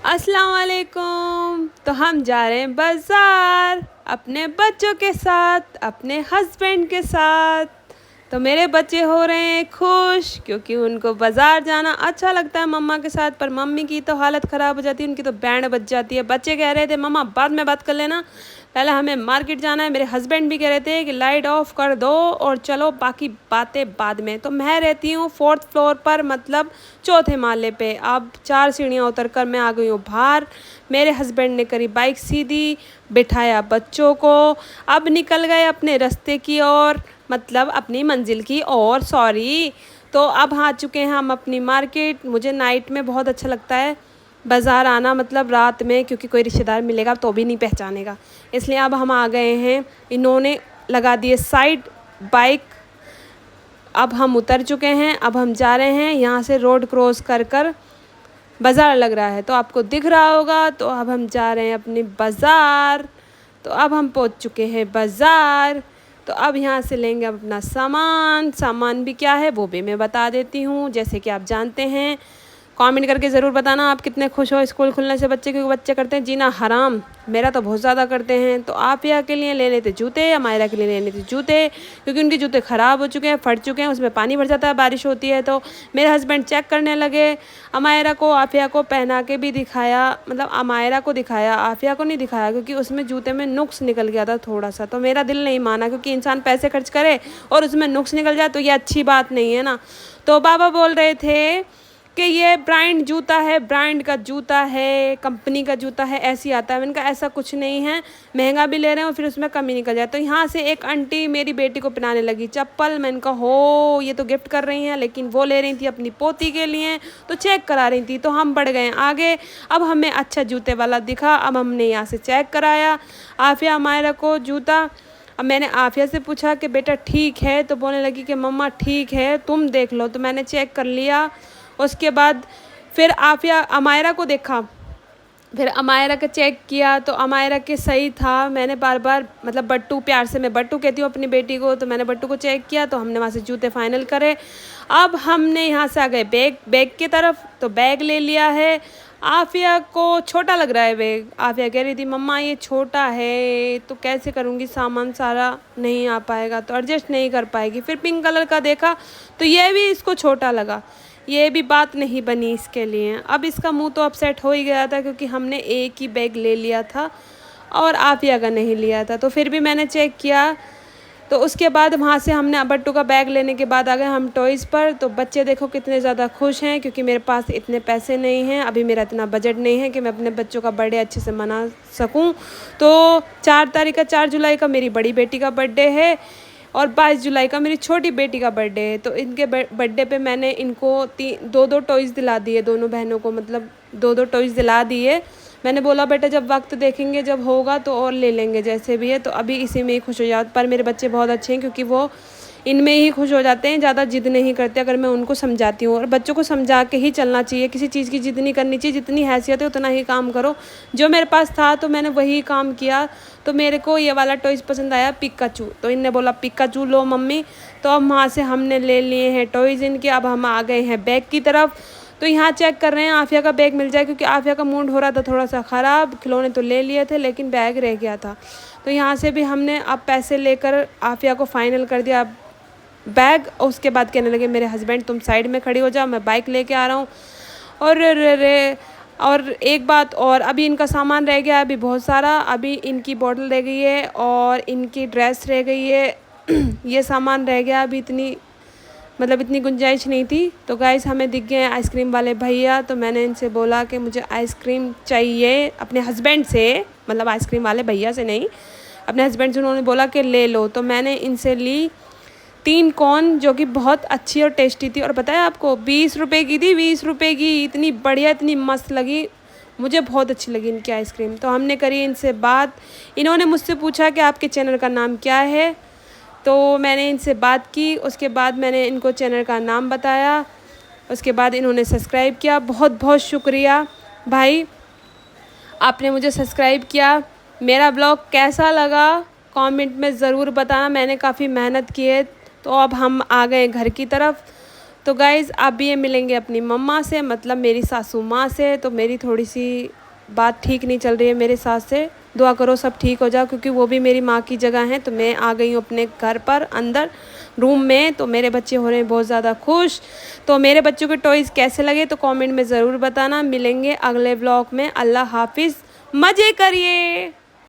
अस्सलाम वालेकुम। तो हम जा रहे हैं बाज़ार अपने बच्चों के साथ, अपने हस्बैंड के साथ। तो मेरे बच्चे हो रहे हैं खुश क्योंकि उनको बाज़ार जाना अच्छा लगता है मम्मा के साथ। पर मम्मी की तो हालत ख़राब हो जाती है, उनकी तो बैंड बज जाती है। बच्चे कह रहे थे मम्मा बाद में बात कर लेना, पहले हमें मार्केट जाना है। मेरे हस्बैंड भी कह रहे थे कि लाइट ऑफ कर दो और चलो बाकी बातें बाद में। तो मैं रहती हूँ 4th फ्लोर पर, मतलब चौथे माले पे। अब 4 सीढ़ियाँ उतर कर मैं आ गई हूँ बाहर। मेरे हस्बैंड ने करी बाइक सीधी, बिठाया बच्चों को, अब निकल गए अपने रास्ते की ओर, मतलब अपनी मंजिल की ओर, सॉरी। तो अब आ चुके हैं हम अपनी मार्केट। मुझे नाइट में बहुत अच्छा लगता है बाज़ार आना, मतलब रात में, क्योंकि कोई रिश्तेदार मिलेगा तो भी नहीं पहचानेगा। इसलिए अब हम आ गए हैं, इन्होंने लगा दिए साइड बाइक। अब हम उतर चुके हैं, अब हम जा रहे हैं यहाँ से रोड क्रॉस कर कर बाज़ार लग रहा है तो आपको दिख रहा होगा। तो अब हम जा रहे हैं अपनी बाज़ार। तो अब हम पहुँच चुके हैं बाज़ार। तो अब यहाँ से लेंगे अपना सामान भी क्या है वो भी मैं बता देती हूँ। जैसे कि आप जानते हैं, कमेंट करके ज़रूर बताना आप कितने खुश हो स्कूल खुलने से बच्चे, क्योंकि बच्चे करते हैं जीना हराम। मेरा तो बहुत ज़्यादा करते हैं। तो आफिया के लिए ले लेते जूते, अमायरा के लिए ले लेते जूते, क्योंकि उनके जूते ख़राब हो चुके हैं, फट चुके हैं, उसमें पानी भर जाता है बारिश होती है। तो मेरे हस्बैंड चेक करने लगे, अमायरा को आफिया को पहना के भी दिखाया, मतलब अमायरा को दिखाया, आफिया को नहीं दिखाया, क्योंकि उसमें जूते में नुक्स निकल गया था थोड़ा सा। तो मेरा दिल नहीं माना, क्योंकि इंसान पैसे खर्च करे और उसमें नुक्स निकल जाए तो ये अच्छी बात नहीं है ना। तो बाबा बोल रहे थे कि ये ब्रांड जूता है, ब्रांड का जूता है, कंपनी का जूता है, ऐसे आता है। मैंने कहा ऐसा कुछ नहीं है, महंगा भी ले रहे हो फिर उसमें कमी निकल जाए। तो यहाँ से एक आंटी मेरी बेटी को पहनाने लगी चप्पल। मैंने कहा हो ये तो गिफ्ट कर रही हैं, लेकिन वो ले रही थी अपनी पोती के लिए, तो चेक करा रही थी। तो हम बढ़ गए आगे। अब हमें अच्छा जूते वाला दिखा, अब हमने यहाँ से चेक कराया आफिया अमायरा को जूता। अब मैंने आफिया से पूछा कि बेटा ठीक है, तो बोलने लगी कि मम्मा ठीक है तुम देख लो। तो मैंने चेक कर लिया। उसके बाद फिर आफिया अमायरा को देखा, फिर अमायरा का चेक किया तो अमायरा के सही था। मैंने बार बार, मतलब बट्टू, प्यार से मैं बट्टू कहती हूँ अपनी बेटी को, तो मैंने बट्टू को चेक किया। तो हमने वहाँ से जूते फाइनल करे। अब हमने यहाँ से आ गए बैग की तरफ। तो बैग ले लिया है। आफिया को छोटा लग रहा है बैग। आफिया कह रही थी मम्मा ये छोटा है तो कैसे करूँगी, सामान सारा नहीं आ पाएगा, तो एडजस्ट नहीं कर पाएगी। फिर पिंक कलर का देखा तो ये भी इसको छोटा लगा, ये भी बात नहीं बनी इसके लिए। अब इसका मुंह तो अपसेट हो ही गया था, क्योंकि हमने एक ही बैग ले लिया था और आफिया का नहीं लिया था। तो फिर भी मैंने चेक किया। तो उसके बाद वहाँ से हमने बट्टू का बैग लेने के बाद आ गए हम टॉयज़ पर। तो बच्चे देखो कितने ज़्यादा खुश हैं, क्योंकि मेरे पास इतने पैसे नहीं हैं, अभी मेरा इतना बजट नहीं है कि मैं अपने बच्चों का बर्थडे अच्छे से मना सकूँ। तो 4 जुलाई का मेरी बड़ी बेटी का बर्थडे है और 22 जुलाई का मेरी छोटी बेटी का बर्थडे है। तो इनके बर्थडे पे मैंने इनको 2 टॉयज़ दिला दिए, दोनों बहनों को, मतलब 2 टॉयज़ दिला दिए। मैंने बोला बेटा जब वक्त देखेंगे, जब होगा तो और ले लेंगे जैसे भी है। तो अभी इसी में ही खुश हो जाते। पर मेरे बच्चे बहुत अच्छे हैं, क्योंकि वो इनमें ही खुश हो जाते हैं, ज़्यादा जिद नहीं करते अगर मैं उनको समझाती हूँ। और बच्चों को समझा के ही चलना चाहिए, किसी चीज़ की जिद नहीं करनी चाहिए। जितनी हैसियत है उतना ही काम करो। जो मेरे पास था तो मैंने वही काम किया। तो मेरे को ये वाला टॉयज़ पसंद आया, पिकाचू। तो इनने बोला पिकाचू लो मम्मी। तो अब वहाँ से हमने ले लिए हैं टॉयज़ इनके। अब हम आ गए हैं बैग की तरफ। तो यहाँ चेक कर रहे हैं आफिया का बैग मिल जाए, क्योंकि आफिया का मूड हो रहा था थोड़ा सा ख़राब। खिलौने तो ले लिए थे लेकिन बैग रह गया था। तो यहाँ से भी हमने अब पैसे लेकर आफिया को फ़ाइनल कर दिया बैग। उसके बाद कहने लगे मेरे हस्बैंड तुम साइड में खड़ी हो जाओ, मैं बाइक लेके आ रहा हूँ। और एक बात और, अभी इनका सामान रह गया अभी बहुत सारा। अभी इनकी बॉटल रह गई है और इनकी ड्रेस रह गई है ये सामान रह गया। अभी इतनी गुंजाइश नहीं थी। तो गाइस हमें दिख गए आइसक्रीम वाले भैया। तो मैंने इनसे बोला कि मुझे आइसक्रीम चाहिए, अपने हस्बैंड से, मतलब आइसक्रीम वाले भैया से नहीं, अपने हस्बैंड से। उन्होंने बोला कि ले लो। तो मैंने इनसे ली 3 कॉर्न, जो कि बहुत अच्छी और टेस्टी थी। और बताया आपको 20 रुपये की थी, 20 रुपये की। इतनी बढ़िया, इतनी मस्त लगी, मुझे बहुत अच्छी लगी इनकी आइसक्रीम। तो हमने करी इनसे बात। इन्होंने मुझसे पूछा कि आपके चैनल का नाम क्या है। तो मैंने इनसे बात की। उसके बाद मैंने इनको चैनल का नाम बताया। उसके बाद इन्होंने सब्सक्राइब किया। बहुत बहुत शुक्रिया भाई, आपने मुझे सब्सक्राइब किया। मेरा ब्लॉग कैसा लगा कमेंट में ज़रूर बताना। मैंने काफ़ी मेहनत की है। तो अब हम आ गए घर की तरफ। तो गाइज़ अब ये मिलेंगे अपनी मम्मा से, मतलब मेरी सासू माँ से। तो मेरी थोड़ी सी बात ठीक नहीं चल रही है मेरे सास से, दुआ करो सब ठीक हो जाओ, क्योंकि वो भी मेरी माँ की जगह हैं। तो मैं आ गई हूँ अपने घर पर अंदर रूम में। तो मेरे बच्चे हो रहे हैं बहुत ज़्यादा खुश। तो मेरे बच्चों के टॉयज़ कैसे लगे तो कमेंट में ज़रूर बताना। मिलेंगे अगले व्लॉग में। अल्लाह हाफिज़, मज़े करिए।